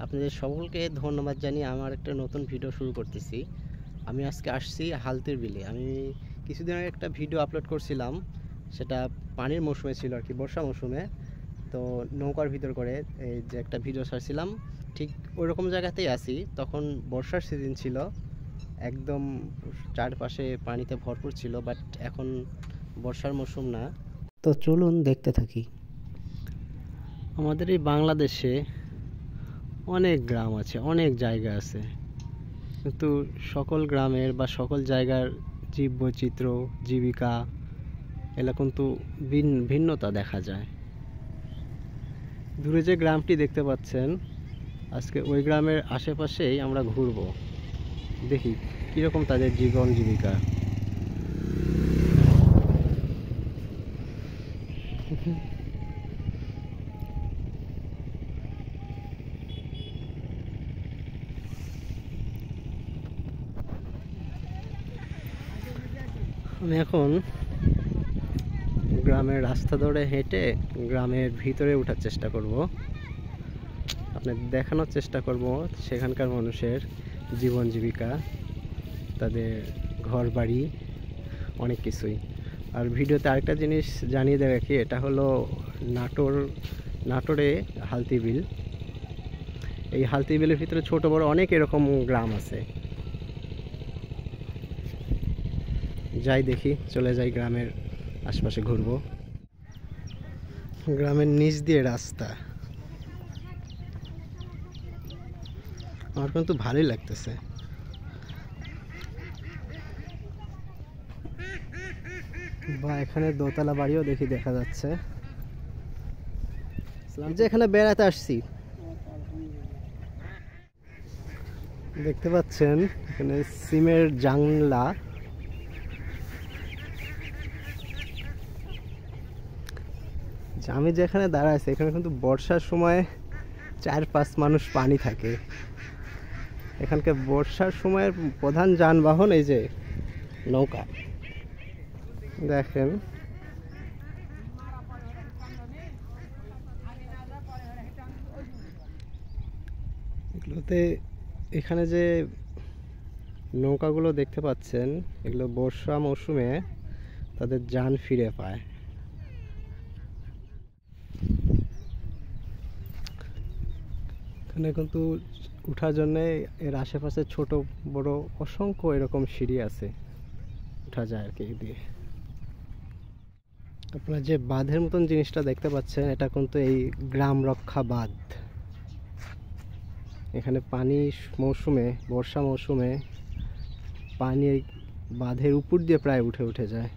আপনাদের সকলকে ধন্যবাদ জানিয়ে আমার একটা নতুন ভিডিও শুরু করতেছি। আমি আজকে আসছি হালতির বিলে। আমি কিছুদিন আগে একটা ভিডিও আপলোড করছিলাম, সেটা পানির মৌসুমে ছিল আর কি, বর্ষা মৌসুমে। তো নৌকার ভিতর করে এই যে একটা ভিডিও ছাড়ছিলাম, ঠিক ওই রকম জায়গাতেই আছি। তখন বর্ষার সিজন ছিল, একদম চারপাশে পানিতে ভরপুর ছিল, বাট এখন বর্ষার মৌসুম না। তো চলুন দেখতে থাকি। আমাদের এই বাংলাদেশে অনেক গ্রাম আছে, অনেক জায়গা আছে, কিন্তু সকল গ্রামের বা সকল জায়গার জীববৈচিত্র্য, জীবিকা এগুলো কিন্তু ভিন্নতা দেখা যায়। দূরে যে গ্রামটি দেখতে পাচ্ছেন, আজকে ওই গ্রামের আশেপাশেই আমরা ঘুরবো, দেখি কীরকম তাদের জীবন জীবিকা। আমি এখন গ্রামের রাস্তা ধরে হেঁটে গ্রামের ভিতরে ওঠার চেষ্টা করব, আপনাদের দেখানোর চেষ্টা করব সেখানকার মানুষের জীবন জীবিকা, তাদের ঘর বাড়ি, অনেক কিছুই। আর ভিডিওতে আরেকটা জিনিস জানিয়ে দেবে কি, এটা হলো নাটোরে হালতি বিল। এই হালতি বিলের ভিতরে ছোট বড় অনেক এরকম গ্রাম আছে। যাই দেখি, চলে যাই গ্রামের আশপাশে ঘুরবো। গ্রামের নিচ দিয়ে রাস্তা, আমার কিন্তু ভালোই লাগতেছে। বা এখানে দোতলা বাড়িও দেখা যাচ্ছে। যে এখানে বেড়াতে আসছি, দেখতে পাচ্ছেন এখানে সিমের জানলা। আমি যেখানে দাঁড়াইছি এখানে কিন্তু বর্ষার সময় 4-5 মানুষ পানি থাকে। এখানকার বর্ষার সময়ের প্রধান যানবাহন এই যে নৌকা, দেখেন। এগুলোতে এখানে যে নৌকাগুলো দেখতে পাচ্ছেন, এগুলো বর্ষা মৌসুমে তাদের যান ফিরে পায়। এখানে কিন্তু উঠার জন্য এর আশেপাশে ছোট বড় অসংখ্য এরকম সিঁড়ি আছে, উঠা যায় আর কি দিয়ে। আপনারা যে বাঁধের মতন জিনিসটা দেখতে পাচ্ছেন, এটা কিন্তু এই গ্রাম রক্ষা বাঁধ। এখানে পানি মৌসুমে, বর্ষা মৌসুমে পানি বাঁধের উপর দিয়ে প্রায় উঠে যায়।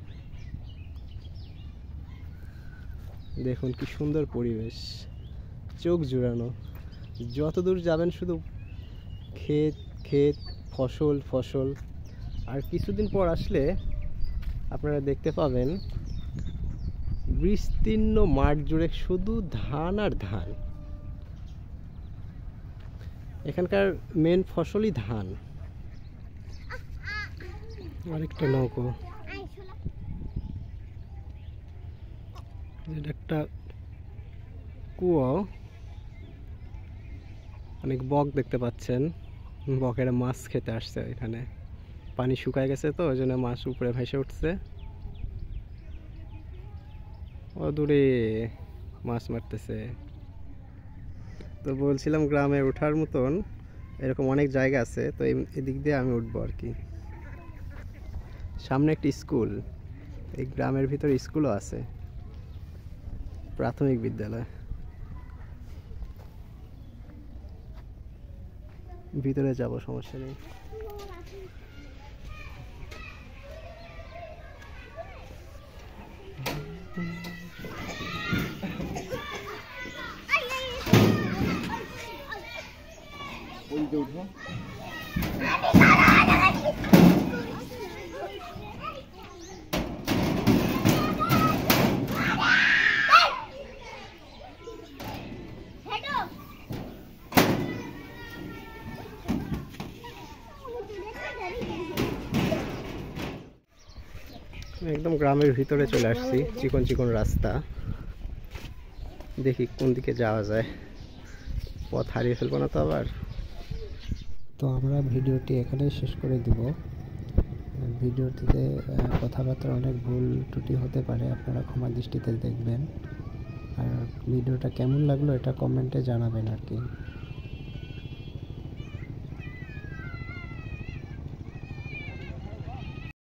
দেখুন কি সুন্দর পরিবেশ, চোখ জুড়ানো। যত দূর যাবেন শুধু ক্ষেত ক্ষেত, ফসল ফসল। আর কিছুদিন পর আসলে আপনারা দেখতে পাবেন বিস্তীর্ণ মাঠ জুড়ে শুধু ধান আর ধান। এখানকার মেন ফসলই ধান। আরেকটা নৌকো, এটা একটা কুয়ো। অনেক বক দেখতে পাচ্ছেন, বকেরা মাছ খেতে আসছে। এখানে পানি শুকায় গেছে তো ওই জন্য মাছ উপরে ভেসে উঠছে। ও দূরে মাছ মারতেছে। তো বলছিলাম গ্রামে ওঠার মতন এরকম অনেক জায়গা আছে, তো এদিক দিয়ে আমি উঠবো আর কি। সামনে একটি স্কুল, এই গ্রামের ভিতরে স্কুলও আছে, প্রাথমিক বিদ্যালয়। ভিতরে যাব, সমস্যা নেই। একদম গ্রামের ভিতরে চলে আসছি, চিকন চিকন রাস্তা। দেখি কোন দিকে যাওয়া যায়। পথ হারিয়ে ফেলবো না তো আবার। তো আমরা ভিডিওটি এখানেই শেষ করে দিব। ভিডিওটিতে কথাবার্তা অনেক ভুল ত্রুটি হতে পারে, আপনারা ক্ষমা দৃষ্টিতে দেখবেন। আর ভিডিওটা কেমন লাগলো এটা কমেন্টে জানাবেন আর কি।